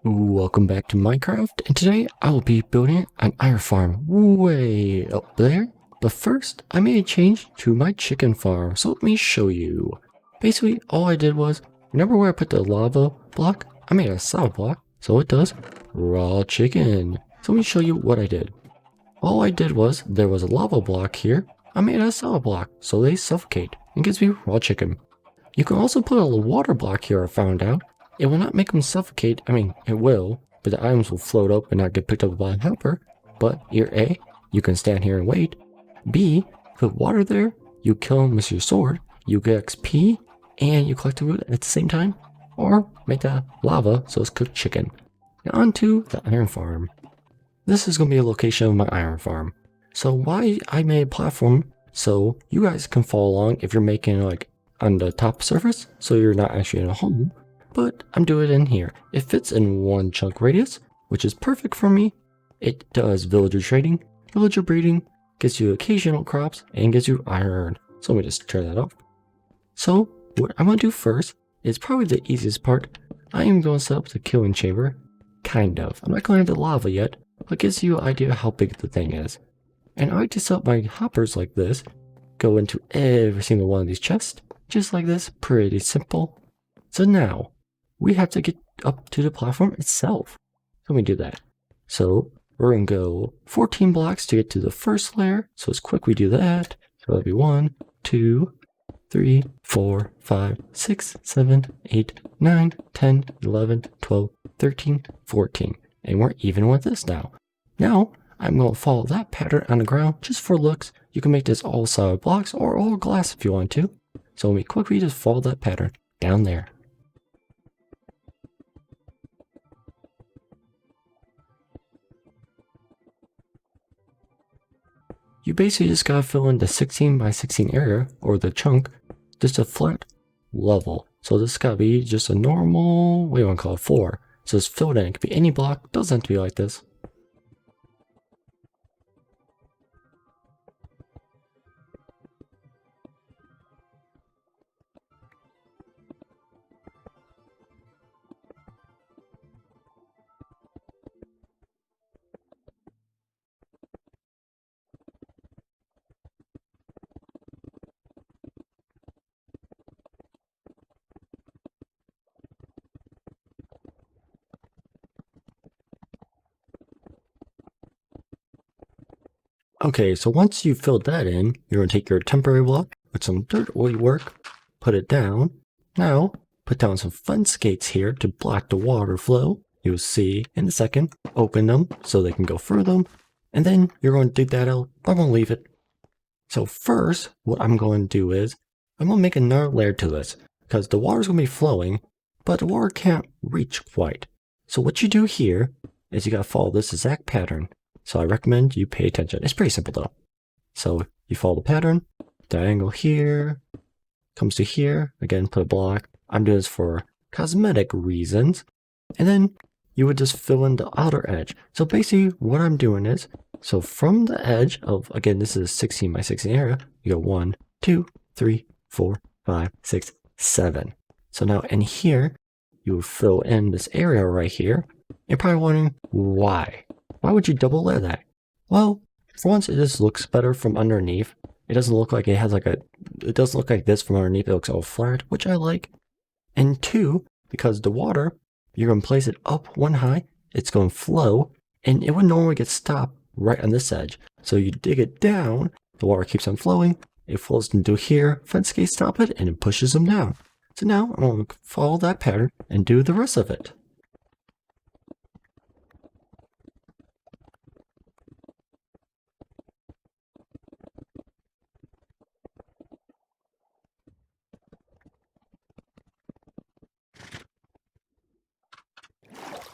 Welcome back to Minecraft, and today I will be building an iron farm way up there. But first, I made a change to my chicken farm, so let me show you. Basically, all I did was, remember where I put the lava block? I made a solid block, so it does raw chicken. So let me show you what I did. All I did was, there was a lava block here, I made a solid block, so they suffocate, and gives me raw chicken. You can also put a water block here, I found out. It will not make them suffocate. I mean, it will, but the items will float up and not get picked up by a helper. But here, A, you can stand here and wait. B, put water there, you kill them with your sword, you get XP, and you collect the root at the same time. Or make that lava, so it's cooked chicken. Now on to the iron farm. This is going to be a location of my iron farm. So why I made a platform so you guys can follow along if you're making like on the top surface, so you're not actually in a home. But I'm doing it in here. It fits in one chunk radius, which is perfect for me. It does villager trading, villager breeding, gives you occasional crops, and gives you iron. So let me just turn that off. So what I'm going to do first is probably the easiest part. I am going to set up the killing chamber. Kind of. I'm not going to have the lava yet, but it gives you an idea how big the thing is. And I like to set up my hoppers like this. Go into every single one of these chests. Just like this. Pretty simple. So now, we have to get up to the platform itself. So we do that. So we're going to go 14 blocks to get to the first layer. So it's quick we do that. So that'll be 1, 2, 3, 4, 5, 6, 7, 8, 9, 10, 11, 12, 13, 14. And we're even with this now. Now, I'm going to follow that pattern on the ground just for looks. You can make this all solid blocks or all glass if you want to. So we quickly just follow that pattern down there. You basically just gotta fill in the 16 by 16 area, or the chunk, just a flat level. So this gotta be just a normal, what do you wanna call it, floor. So it's filled in, it could be any block, doesn't have to be like this. Okay, so once you've filled that in, you're gonna take your temporary block with some dirt oil work, put it down. Now, put down some fence gates here to block the water flow. You'll see in a second. Open them so they can go through them. And then you're going to dig that out. I'm going to leave it. So first, what I'm going to do is, I'm going to make another layer to this, because the water's going to be flowing, but the water can't reach quite. So what you do here is you got to follow this exact pattern. So I recommend you pay attention. It's pretty simple though. So you follow the pattern, diagonal here, comes to here, again put a block. I'm doing this for cosmetic reasons. And then you would just fill in the outer edge. So basically what I'm doing is, so from the edge of, again, this is a 16 by 16 area, you go 1, 2, 3, 4, 5, 6, 7. So now in here, you would fill in this area right here. You're probably wondering why. Why would you double layer that? Well, for once, it just looks better from underneath. It doesn't look like it has like it doesn't look like this from underneath. It looks all flat, which I like. And two, because the water, you're going to place it up one high, it's going to flow, and it would normally get stopped right on this edge. So you dig it down, the water keeps on flowing, it flows into here, fence gates stop it, and it pushes them down. So now I'm going to follow that pattern and do the rest of it.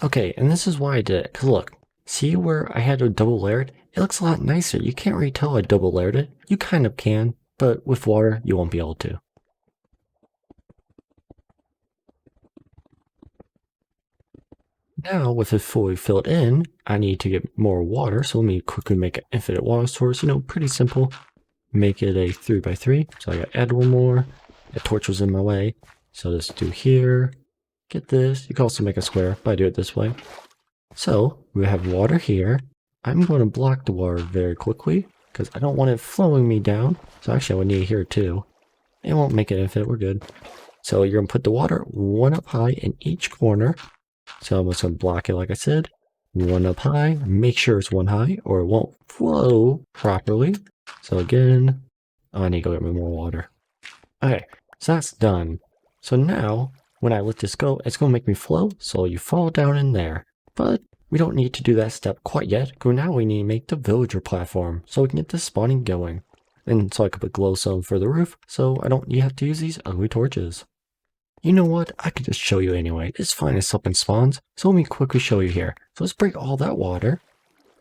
Okay, and this is why I did it. Because look, see where I had a double layered? It looks a lot nicer. You can't really tell I double layered it. You kind of can, but with water, you won't be able to. Now, with it fully filled in, I need to get more water. So let me quickly make an infinite water source. You know, pretty simple. Make it a 3 by 3. So I gotta add one more. The torch was in my way. So let's do here. get this. You can also make a square, but I do it this way. So we have water here. I'm going to block the water very quickly because I don't want it flowing me down. So actually I would need it here too. It won't make it infinite, we're good. So you're going to put the water one up high in each corner. So I'm just going to block it like I said. One up high, make sure it's one high or it won't flow properly. So again, I need to go get me more water. Okay, so that's done. So now, when I let this go, it's going to make me flow, so you fall down in there. But we don't need to do that step quite yet, because now we need to make the villager platform, so we can get the spawning going. And so I could put glowstone for the roof, so you have to use these ugly torches. You know what, I could just show you anyway. It's fine if something spawns, so let me quickly show you here. So let's break all that water.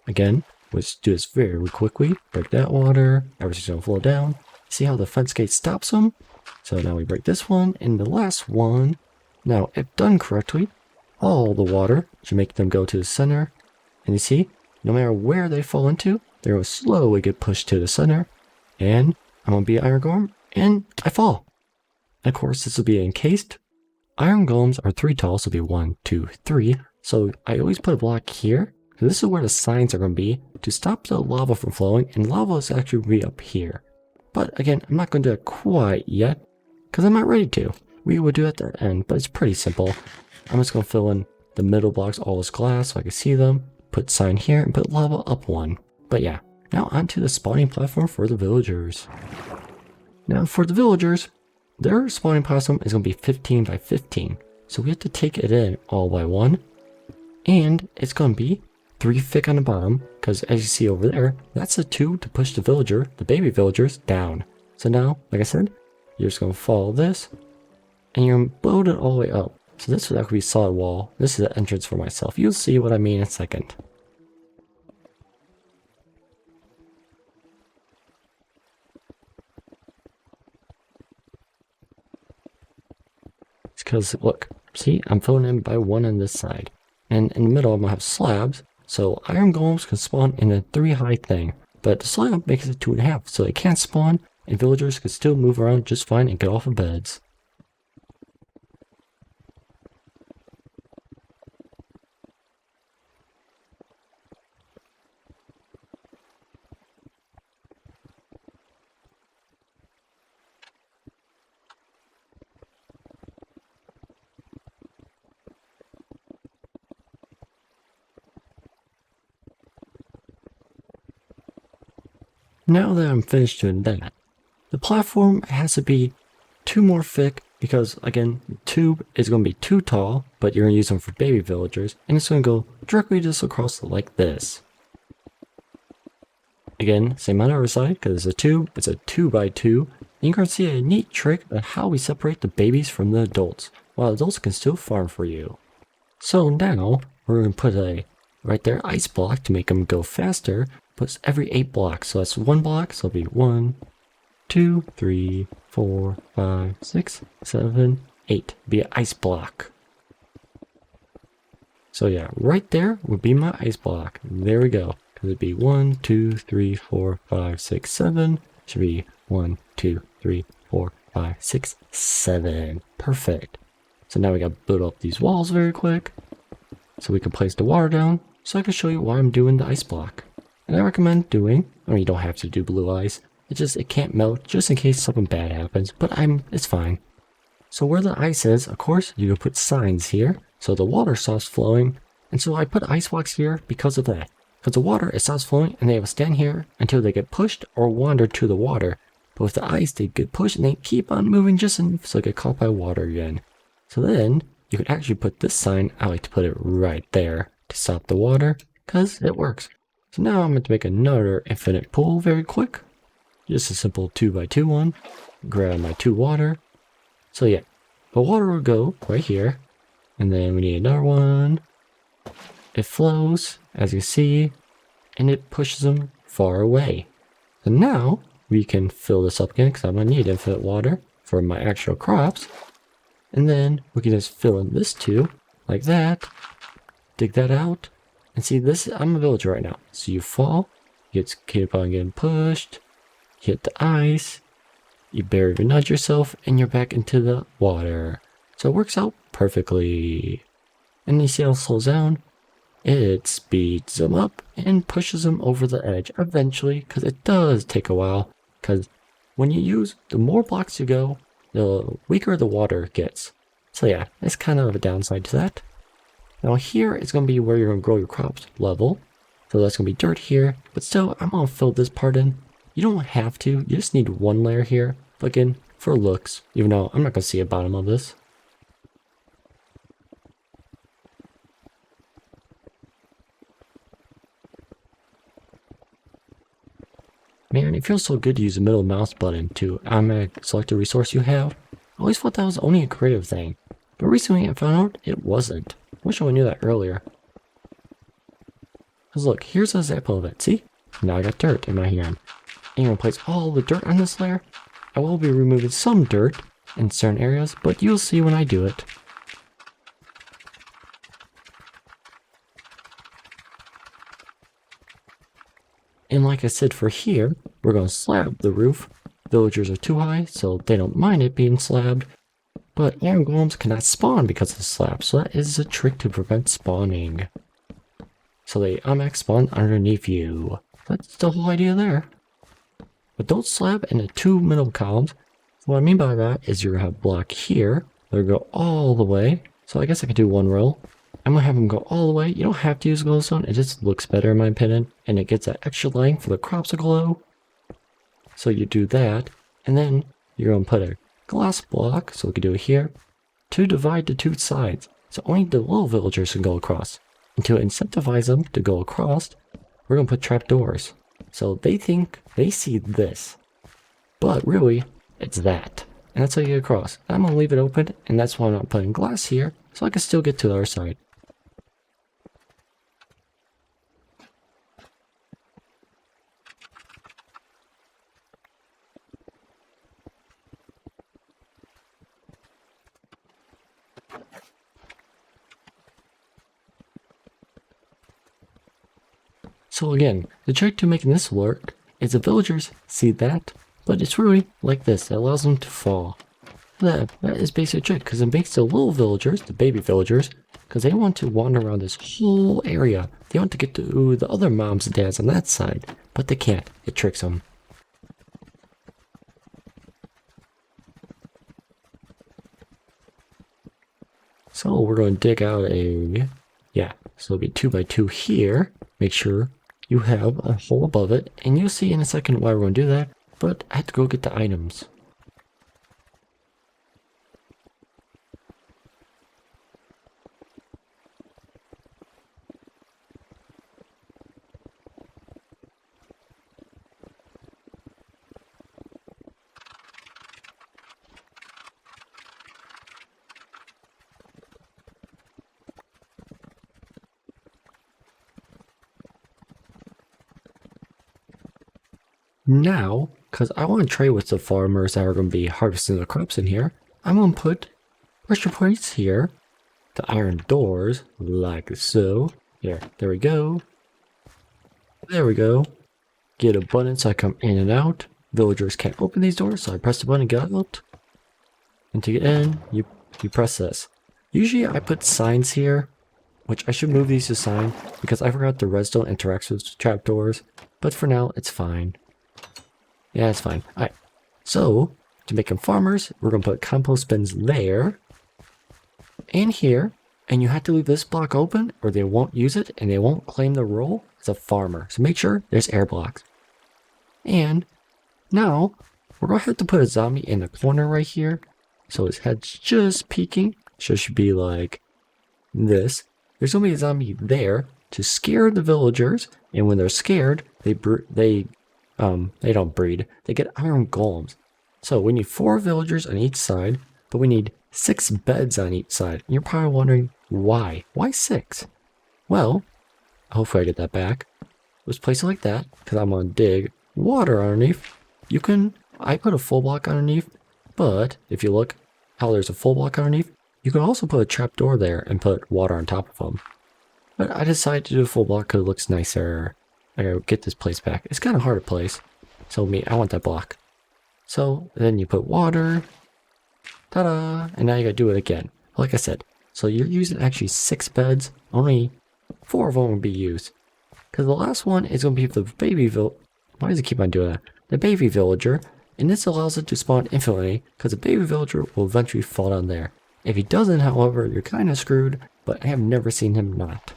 Again, let's do this very quickly. Break that water, everything's going to flow down. See how the fence gate stops them? So now we break this one, and the last one. Now, if done correctly, all the water should make them go to the center. And you see, no matter where they fall into, they will slowly get pushed to the center. And I'm going to be Iron Golem, and I fall. And of course, this will be encased. Iron Golems are 3 tall, so it'll be 1, 2, 3. So I always put a block here. So this is where the signs are going to be to stop the lava from flowing, and lava is actually going to be up here. But again, I'm not going to do it quite yet, because I'm not ready to. We will do it at the end, but it's pretty simple. I'm just going to fill in the middle blocks all as glass so I can see them, put sign here, and put lava up one. But yeah, now onto the spawning platform for the villagers. Now for the villagers, their spawning platform is going to be 15 by 15. So we have to take it in all by one. And it's going to be 3 thick on the bottom, because as you see over there, that's a 2 to push the baby villagers, down. So now, like I said, you're just going to follow this, and you're going to build it all the way up. So this would actually be solid wall. This is the entrance for myself. You'll see what I mean in a second. It's because, look, see, I'm filling in by 1 on this side. And in the middle, I'm going to have slabs. So iron golems can spawn in a 3 high thing, but the slab makes it 2.5, so they can't spawn, and villagers can still move around just fine and get off of beds. Now that I'm finished doing that, the platform has to be 2 more thick because, again, the tube is going to be 2 tall, but you're going to use them for baby villagers, and it's going to go directly just across like this. Again, same on the other side, because it's a tube, it's a 2 by 2, and you're going to see a neat trick of how we separate the babies from the adults, while adults can still farm for you. So now, we're going to put a, right there, ice block to make them go faster, but every 8 blocks. So that's 1 block, so it'll be 1, 2, 3, 4, 5, 6, 7, 8. Be an ice block. So yeah, right there would be my ice block. There we go. Because it'd be 1, 2, 3, 4, 5, 6, 7. Should be 1, 2, 3, 4, 5, 6, 7. Perfect. So now we gotta build up these walls very quick. So we can place the water down. So I can show you why I'm doing the ice block. And I recommend doing, I mean, you don't have to do blue ice. It can't melt just in case something bad happens, but it's fine. So where the ice is, of course, you can put signs here, so the water stops flowing. And so I put ice blocks here because of that. Because the water, it stops flowing, and they will stand here until they get pushed or wander to the water. But with the ice, they get pushed and they keep on moving just enough so they get caught by water again. So then, you could actually put this sign, I like to put it right there to stop the water, because it works. So now I'm going to make another infinite pool very quick. Just a simple 2 by 2 one. Grab my 2 water. So yeah, the water will go right here. And then we need another one. It flows, as you see, and it pushes them far away. So now we can fill this up again because I'm going to need infinite water for my actual crops. And then we can just fill in this too, like that. Dig that out. And see, I'm a villager right now. So you fall, you keep on getting pushed, hit the ice, you barely nudge yourself, and you're back into the water. So it works out perfectly. And you see how it slows down? It speeds them up and pushes them over the edge eventually, because it does take a while. Because when you use, the more blocks you go, the weaker the water gets. So yeah, it's kind of a downside to that. Now here is going to be where you're going to grow your crops level. So that's going to be dirt here, but still I'm going to fill this part in. You don't have to, you just need one layer here. But again, for looks, even though I'm not going to see a bottom of this. Man, it feels so good to use the middle mouse button to automatically select a resource you have. I always thought that was only a creative thing, but recently I found out it wasn't. Wish I knew that earlier. Because look, here's an example of it, see? Now I got dirt in my hand. And you replace all the dirt on this layer. I will be removing some dirt in certain areas, but you'll see when I do it. And like I said for here, we're going to slab the roof. Villagers are too high, so they don't mind it being slabbed. But iron golems cannot spawn because of the slab, so that is a trick to prevent spawning. So they automatically spawn underneath you. That's the whole idea there. But don't slab into two middle columns. What I mean by that is you're going to have a block here. They'll go all the way. So I guess I could do one row. I'm going to have them go all the way. You don't have to use glowstone. It just looks better in my opinion. And it gets that extra light for the crops to glow. So you do that. And then you're going to put a glass block. So we can do it here. To divide the two sides. So only the little villagers can go across. And to incentivize them to go across, we're going to put trapdoors. So they think they see this. But really, it's that. And that's how you get across. I'm going to leave it open. And that's why I'm not putting glass here. So I can still get to the other side. So again, the trick to making this work is the villagers see that, but it's really like this. It allows them to fall. That is basically a trick, because it makes the little villagers, the baby villagers, because they want to wander around this whole area. They want to get to the other moms and dads on that side, but they can't. It tricks them. So we're going to dig out a, so it'll be 2 by 2 here. Make sure you have a hole above it, and you'll see in a second why we're going to do that, but I have to go get the items. Now, because I want to trade with the farmers that are going to be harvesting the crops in here, I'm going to put pressure plates here, the iron doors, like so. Here, there we go. There we go. Get abundance, I come in and out. Villagers can't open these doors, so I press the button and get out. And to get in, you press this. Usually I put signs here, which I should move these to sign, because I forgot the redstone interacts with trapdoors, but for now, it's fine. Yeah, it's fine. Alright, so, to make them farmers, we're going to put compost bins there, and here, and you have to leave this block open, or they won't use it, and they won't claim the role as a farmer. So make sure there's air blocks. And, now, we're going to have to put a zombie in the corner right here, so his head's just peeking, so it should be like this. There's going to be a zombie there to scare the villagers, and when they're scared, they don't breed. They get iron golems. So we need 4 villagers on each side, but we need 6 beds on each side. And you're probably wondering why? Why 6? Well, hopefully I get that back. Let's place it like that, because I'm going to dig water underneath. I put a full block underneath, but if you look how there's a full block underneath, you can also put a trapdoor there and put water on top of them. But I decided to do a full block because it looks nicer. I gotta get this place back. It's kind of hard to place. So I want that block. So then you put water. Ta-da! And now you gotta do it again. Like I said, so you're using actually 6 beds, only 4 of them will be used. Because the last one is gonna be the baby why does it keep on doing that? The baby villager, and this allows it to spawn infinitely, because the baby villager will eventually fall down there. If he doesn't, however, you're kinda screwed, but I have never seen him not.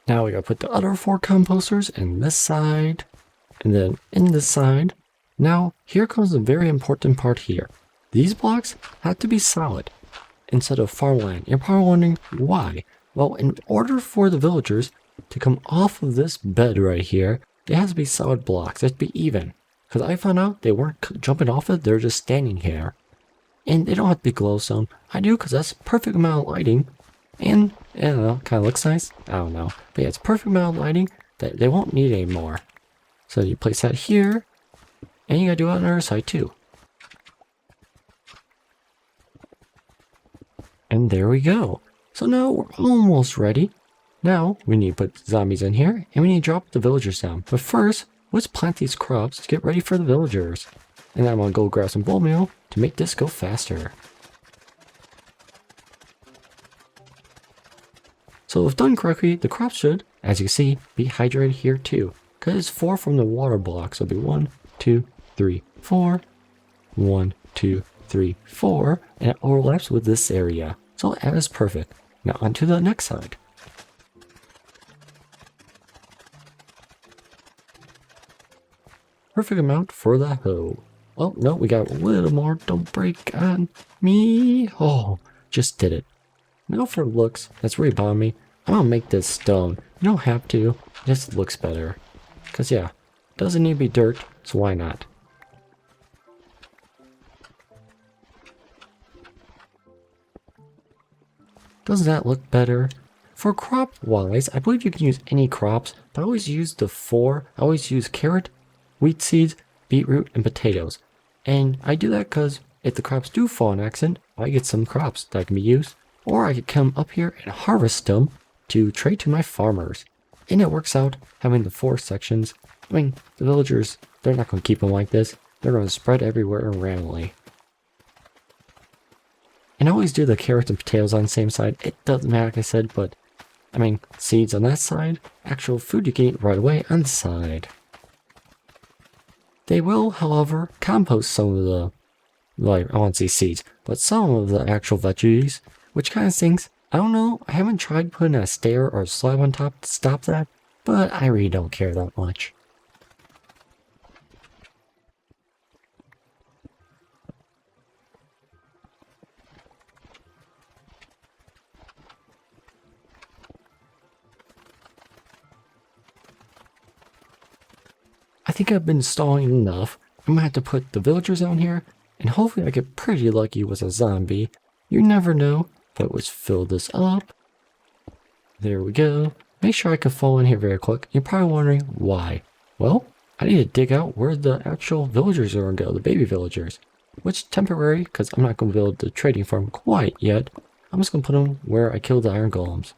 Now we gotta put the other 4 composters in this side, and then in this side. Now, here comes the very important part here. These blocks have to be solid instead of farmland. You're probably wondering why. Well, in order for the villagers to come off of this bed right here, it has to be solid blocks. It has to be even. Because I found out they weren't jumping off it, they're just standing here. And they don't have to be glowstone. I do because that's a perfect amount of lighting. And, I don't know, kind of looks nice. I don't know. But yeah, it's perfect amount of lighting that they won't need anymore. So you place that here. And you gotta do it on the other side too. And there we go. So now we're almost ready. Now we need to put zombies in here. And we need to drop the villagers down. But first, let's plant these crops to get ready for the villagers. And I'm gonna go grab some bone meal to make this go faster. So if done correctly, the crops should, as you see, be hydrated here too. Because it's 4 from the water block, so it'll be 1, 2, 3, 4. 1, 2, 3, 4. And it overlaps with this area. So that is perfect. Now on to the next side. Perfect amount for the hoe. Oh, no, we got a little more. Don't break on me. Oh, just did it. Now for looks, that's really bothering me. I'm gonna make this stone. You don't have to. It just looks better. Because, yeah, doesn't need to be dirt, so why not? Doesn't that look better? For crop-wise, I believe you can use any crops, but I always use the 4. I always use carrot, wheat seeds, beetroot, and potatoes. And I do that because if the crops do fall in accident, I get some crops that can be used. Or I could come up here and harvest them to trade to my farmers. And it works out having the 4 sections. I mean, the villagers, they're not going to keep them like this. They're going to spread everywhere randomly. And I always do the carrots and potatoes on the same side. It doesn't matter, like I said, but I mean, seeds on that side, actual food you can eat right away on the side. They will, however, compost some of the, like, I won't say seeds, but some of the actual veggies, which kind of stinks. I don't know, I haven't tried putting a stair or a slab on top to stop that, but I really don't care that much. I think I've been stalling enough. I'm gonna have to put the villagers on here, and hopefully I get pretty lucky with a zombie. You never know. But let's fill this up. There we go. Make sure I can fall in here very quick. You're probably wondering why. Well, I need to dig out where the actual villagers are going to go, the baby villagers. Which temporary, because I'm not going to build the trading farm quite yet. I'm just going to put them where I killed the iron golems.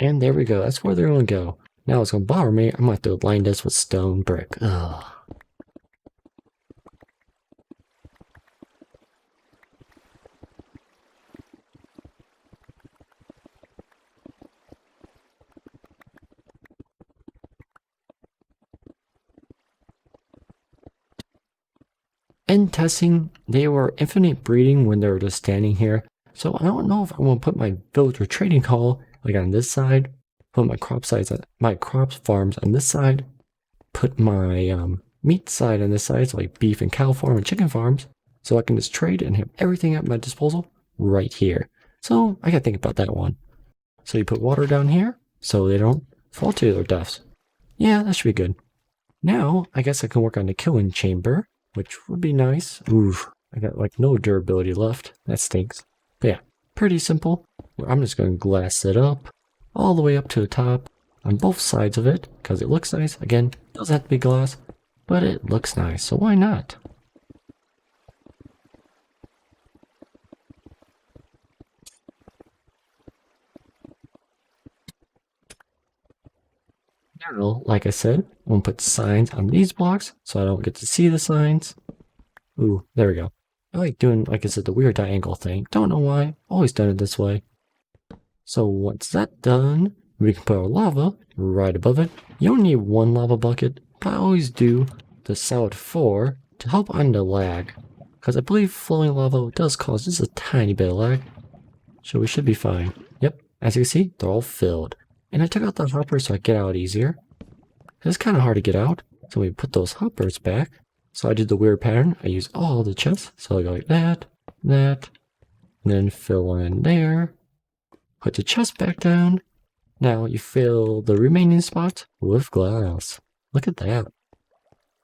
And there we go. That's where they're going to go. Now it's going to bother me. I'm going to have to line this with stone brick. Ugh. In testing, they were infinite breeding when they were just standing here. So I don't know if I want to put my villager trading hall like on this side, put my crop farms on this side, put my meat side on this side, so like beef and cow farm and chicken farms, so I can just trade and have everything at my disposal right here. So I gotta think about that one. So you put water down here so they don't fall to their deaths. Yeah, that should be good. Now I guess I can work on the killing chamber, which would be nice. Oof, I got like no durability left. That stinks. But yeah, pretty simple. I'm just going to glass it up all the way up to the top on both sides of it because it looks nice. Again, doesn't have to be glass, but it looks nice, so why not? Now, like I said, I'm gonna put signs on these blocks so I don't get to see the signs. Ooh, there we go. I like doing, like I said, the weird diagonal thing. Don't know why. Always done it this way. So once that's done, we can put our lava right above it. You don't need one lava bucket, but I always do the solid 4 to help on the lag. Because I believe flowing lava does cause just a tiny bit of lag. So we should be fine. Yep, as you can see, they're all filled. And I took out the hoppers so I get out easier. It's kind of hard to get out, so we put those hoppers back. So I did the weird pattern. I use all the chests. So I go like that, that, and then fill in there. Put the chest back down. Now you fill the remaining spots with glass. Look at that.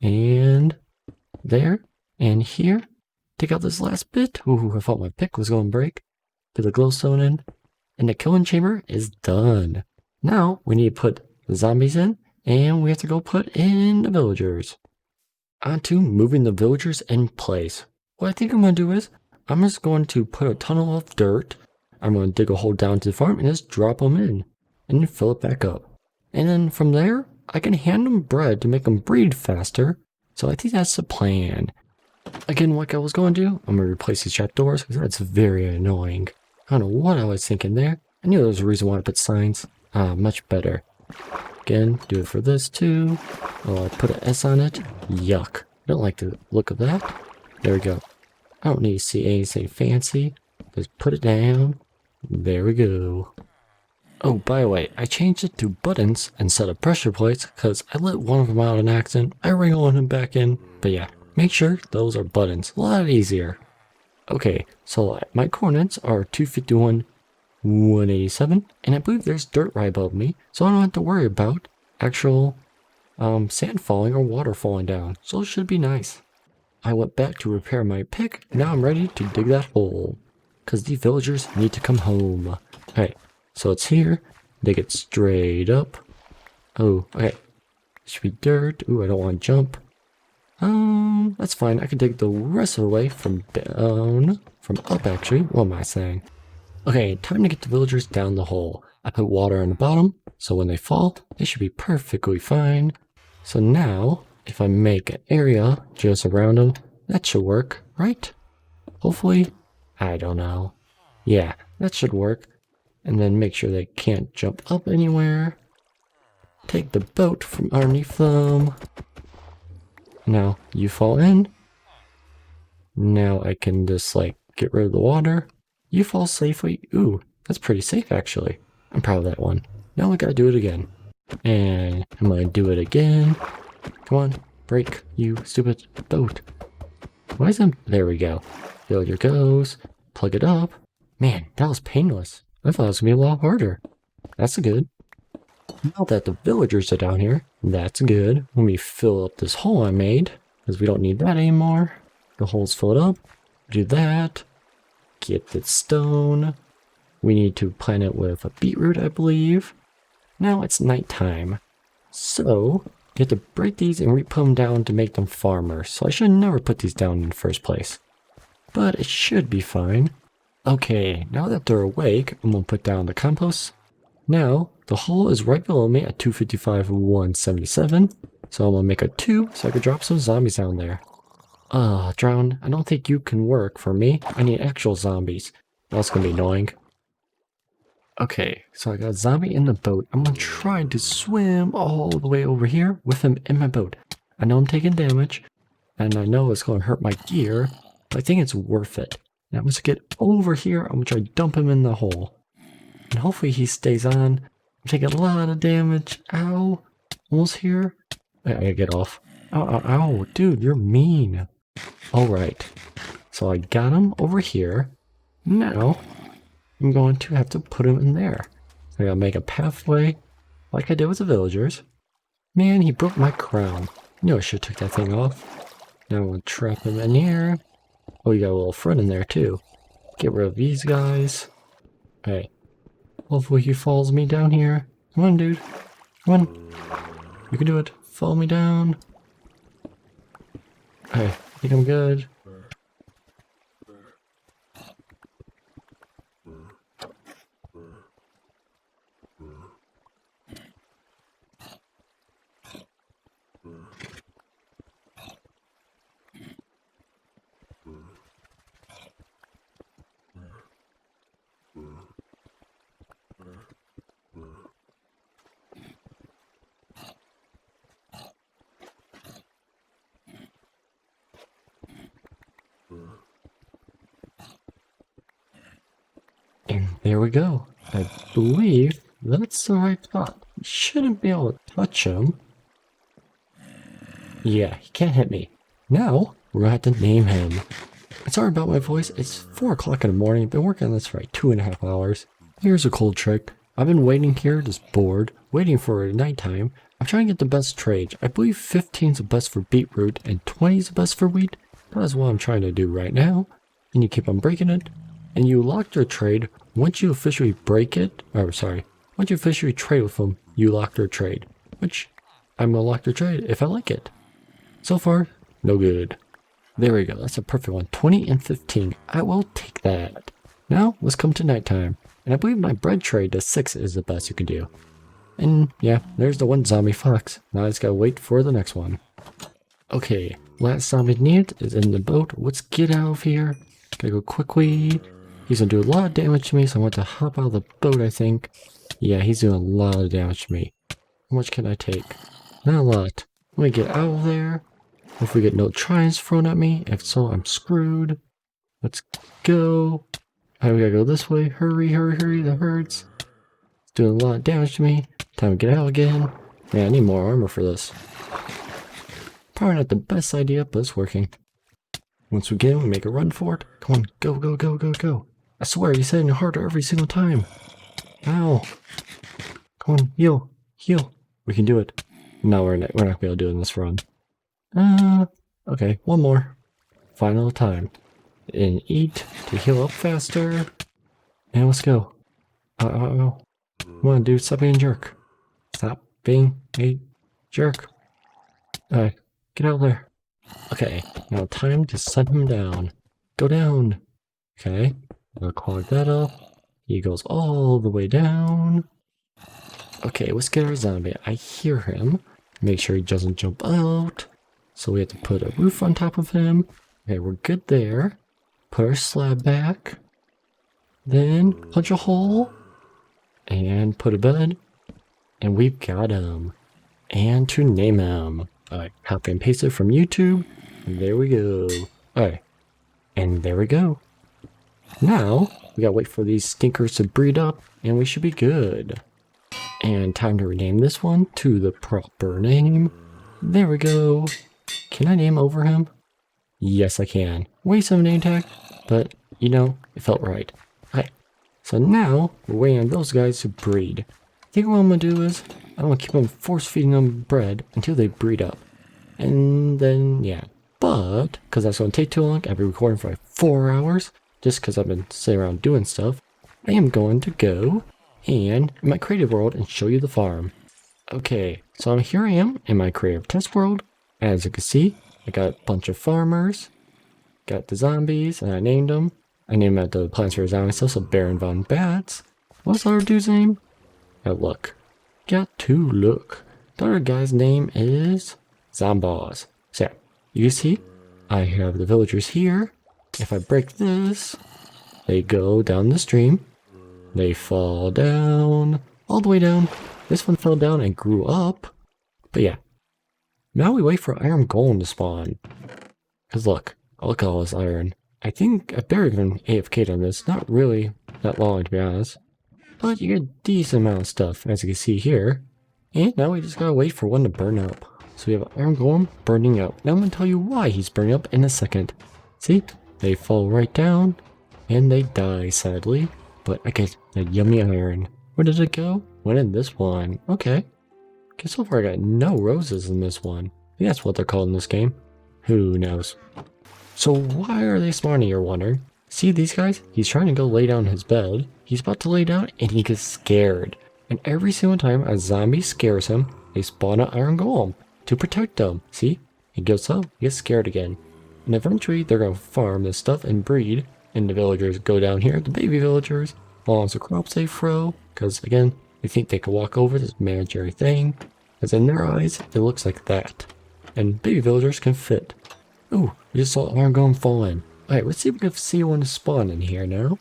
And there, and here. Take out this last bit. Ooh, I thought my pick was going to break. Put the glowstone in. And the killing chamber is done. Now we need to put the zombies in. And we have to go put in the villagers. On to moving the villagers in place. What I think I'm going to do is, I'm just going to put a tunnel of dirt. I'm going to dig a hole down to the farm and just drop them in. And then fill it back up. And then from there, I can hand them bread to make them breed faster. So I think that's the plan. Again, what I was going to do, I'm going to replace these trapdoors because that's very annoying. I don't know what I was thinking there. I knew there was a reason why I put signs. Much better. Again, do it for this too. Oh, I put an S on it. Yuck. I don't like the look of that. There we go. I don't need to see anything fancy. Just put it down. There we go. Oh, by the way, I changed it to buttons instead of pressure plates because I let one of them out in accident. I wrangled him back in. But yeah, make sure those are buttons. A lot easier. Okay, so my coordinates are 251, 187, and I believe there's dirt right above me, so I don't have to worry about actual sand falling or water falling down, so it should be nice. I went back to repair my pick, now I'm ready to dig that hole, because the villagers need to come home. Okay, so it's here, dig it straight up. Oh, okay, should be dirt. Ooh, I don't want to jump. That's fine, I can dig the rest of the way from down, from up actually, what am I saying? Okay, time to get the villagers down the hole. I put water on the bottom, so when they fall, they should be perfectly fine. So now, if I make an area just around them, that should work, right? Hopefully. I don't know. Yeah, that should work. And then make sure they can't jump up anywhere. Take the boat from underneath them. Now, you fall in. Now I can just, like, get rid of the water. You fall safely. Ooh, that's pretty safe, actually. I'm proud of that one. Now I gotta do it again. And I'm gonna do it again. Come on, break, you stupid boat. Why is that? There we go. Failure goes. Plug it up. Man, that was painless. I thought it was gonna be a lot harder. That's good. Now that the villagers are down here, that's good. Let me fill up this hole I made, because we don't need that anymore. The hole's filled up. Do that. Get the stone. We need to plant it with a beetroot, I believe. Now it's nighttime. So, you have to break these and re-put them down to make them farmers. So I should never put these down in the first place. But it should be fine. Okay, now that they're awake, I'm going to put down the compost. Now, the hole is right below me at 255, 177. So I'm going to make a 2 so I can drop some zombies down there. Drown, I don't think you can work for me. I need actual zombies. That's gonna be annoying. Okay, so I got a zombie in the boat. I'm gonna try to swim all the way over here with him in my boat. I know I'm taking damage, and I know it's gonna hurt my gear, but I think it's worth it. Now I'm gonna get over here. I'm gonna try to dump him in the hole. And hopefully he stays on. I'm taking a lot of damage. Ow. Almost here. I gotta get off. Ow, ow, ow. Dude, you're mean. Alright, so I got him over here. Now, I'm going to have to put him in there. I gotta make a pathway, like I did with the villagers. Man, he broke my crown. I knew I should have took that thing off. Now I'm gonna trap him in here. Oh, you got a little friend in there too. Get rid of these guys. Alright, hopefully he follows me down here. Come on, dude. Come on. You can do it. Follow me down. Alright, I think I'm good. There we go. I believe that's the right spot. You shouldn't be able to touch him. Yeah, he can't hit me. Now, we're gonna have to name him. Sorry about my voice, it's 4 o'clock in the morning. Been working on this for like 2.5 hours. Here's a cool trick. I've been waiting here, just bored, waiting for nighttime. I'm trying to get the best trade. I believe 15 is the best for beetroot and 20 is the best for wheat. That's what I'm trying to do right now. And you keep on breaking it. And you lock your trade. Once you officially break it, once you officially trade with them, you lock your trade. Which, I'm gonna lock your trade if I like it. So far, no good. There we go, that's a perfect one. 20 and 15, I will take that. Now, let's come to nighttime. And I believe my bread trade to 6 is the best you can do. And yeah, there's the one zombie fox. Now I just gotta wait for the next one. Okay, last zombie needed is in the boat. Let's get out of here. Gotta go quickly. He's gonna do a lot of damage to me, so I want to hop out of the boat, I think. Yeah, he's doing a lot of damage to me. How much can I take? Not a lot. Let me get out of there. Hopefully get no tries thrown at me. If so, I'm screwed. Let's go. Alright, we gotta go this way. Hurry, hurry, hurry. That hurts. It's doing a lot of damage to me. Time to get out again. Man, I need more armor for this. Probably not the best idea, but it's working. Once we get in, we make a run for it. Come on, go, go, go, go, go. I swear, he's hitting harder every single time. Ow. Come on, heal, heal. We can do it. No, we're not gonna be able to do it in this run. Okay, one more. Final time. And eat to heal up faster. And let's go. Come on, dude, stop being a jerk. Stop being a jerk. Alright, get out of there. Okay, now time to send him down. Go down. Okay, I'll clog that up. He goes all the way down. Okay, let's get our zombie. I hear him. Make sure he doesn't jump out. So we have to put a roof on top of him. Okay, we're good there. Put our slab back. Then punch a hole. And put a bed. And we've got him. And to name him. Alright, copy and paste it from YouTube. And there we go. Alright. And there we go. Now, we gotta wait for these stinkers to breed up. And we should be good. And time to rename this one to the proper name. There we go. Can I name over him? Yes, I can. Waste of a name tag, but you know, it felt right. Okay, so now we're waiting on those guys to breed. I think what I'm gonna do is I'm gonna keep on force feeding them bread until they breed up, and then yeah. But because that's gonna take too long, I've been recording for like 4 hours just because I've been sitting around doing stuff. I am going to go and in my creative world and show you the farm. Okay, so here I am in my creative test world. As you can see, I got a bunch of farmers, got the zombies, and I named them. I named them after the Plants vs. Zombies stuff, so Baron Von Bats. What's the other dude's name? Look. Got to look. The other guy's name is Zomboz. So yeah, you can see, I have the villagers here. If I break this, they go down the stream. They fall down, all the way down. This one fell down and grew up. But yeah. Now we wait for Iron Golem to spawn. Cause look at all this iron. I think I've barely been AFK'd on this. Not really that long to be honest. But you get a decent amount of stuff as you can see here. And now we just gotta wait for one to burn up. So we have Iron Golem burning up. Now I'm gonna tell you why he's burning up in a second. See? They fall right down. And they die sadly. But I get the yummy iron. Where did it go? Went in this one. Okay. Okay, so far I got no roses in this one. I think that's what they're called in this game. Who knows? So why are they spawning, you're wondering? See these guys? He's trying to go lay down his bed. He's about to lay down and he gets scared. And every single time a zombie scares him, they spawn an Iron Golem to protect him. See? He gets up, he gets scared again. And eventually they're going to farm this stuff and breed. And the villagers go down here, the baby villagers, along the crops they throw. Because again, they think they can walk over this imaginary thing. Because in their eyes, it looks like that. And baby villagers can fit. Ooh, we just saw Iron Golem fall in. Alright, let's see if we can see one spawn in here now.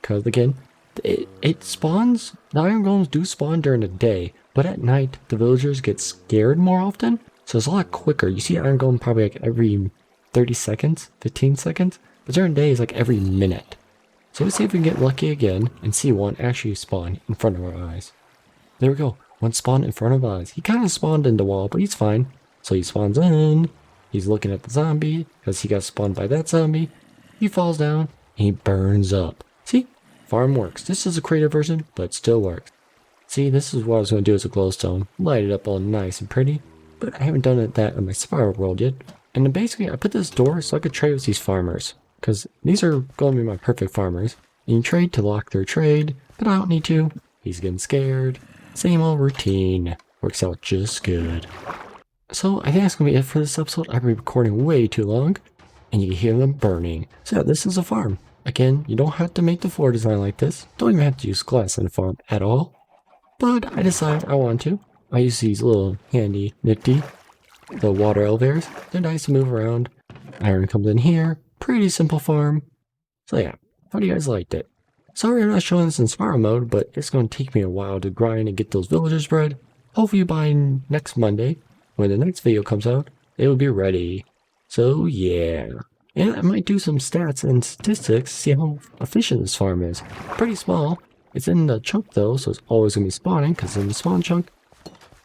Because again, it spawns, the Iron Golems do spawn during the day. But at night, the villagers get scared more often. So it's a lot quicker. You see Iron Golem probably like every 30 seconds, 15 seconds. But during the day, it's like every minute. So let's see if we can get lucky again and see one actually spawn in front of our eyes. There we go. One spawned in front of our eyes. He kind of spawned in the wall, but he's fine. So he spawns in. He's looking at the zombie because he got spawned by that zombie. He falls down and he burns up. See? Farm works. This is a creative version, but it still works. See, this is what I was going to do as a glowstone. Light it up all nice and pretty. But I haven't done that in my spiral world yet. And then basically, I put this door so I could trade with these farmers. Because these are going to be my perfect farmers. And you trade to lock their trade, but I don't need to. He's getting scared. Same old routine. Works out just good. So I think that's going to be it for this episode. I've been recording way too long. And you can hear them burning. So yeah, this is a farm. Again, you don't have to make the floor design like this. Don't even have to use glass in a farm at all. But I decided I want to. I use these little handy, nifty, the water elevators. They're nice to move around. Iron comes in here. Pretty simple farm. So yeah, hope you guys liked it. Sorry I'm not showing this in spiral mode, but it's going to take me a while to grind and get those villagers bred. Hopefully by next Monday, when the next video comes out, it will be ready. So yeah. And I might do some stats and statistics, see how efficient this farm is. Pretty small. It's in the chunk though, so it's always going to be spawning because it's in the spawn chunk.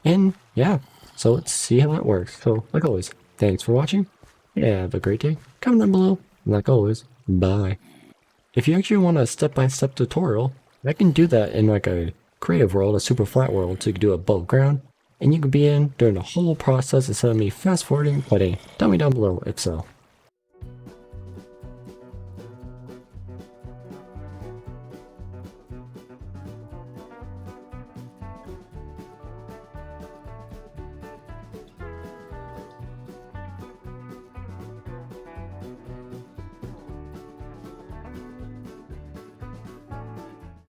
And yeah, so let's see how that works. So like always, thanks for watching. Yeah, have a great day. Comment down below. And like always, bye. If you actually want a step-by-step tutorial, I can do that in like a creative world, a super flat world, so you can do it above ground. And you can be in during the whole process instead of me fast forwarding, but hey, tell me down below if so.